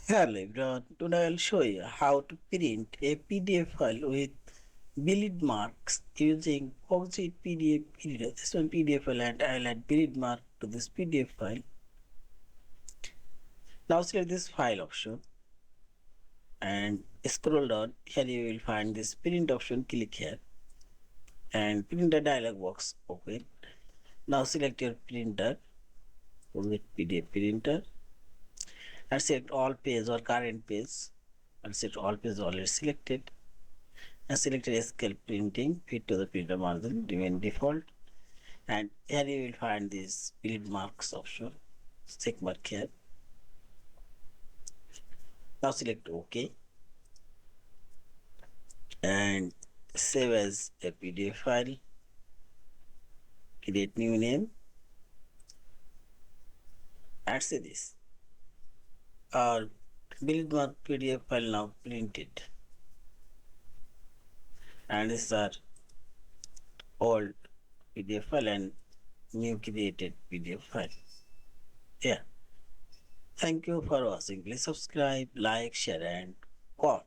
Hello everyone, today I'll show you how to print a PDF file with bleed marks using Foxit PDF Editor. This one PDF file and I'll add bleed mark to this PDF file. Now select this file option and scroll down. Here you will find this print option. Click here and printer dialog box open. Now select your printer, Foxit PDF printer and select all page or current page and select all page already selected. And selected scale printing fit to the printer margin remain default, and here you will find this bleed marks option. Check mark here. Now select OK and save as a PDF file. Create new name and say this. Our bleed mark PDF file now printed, and this is our old PDF file and new created PDF file. Yeah. Thank you for watching. Please subscribe, like, share, and comment.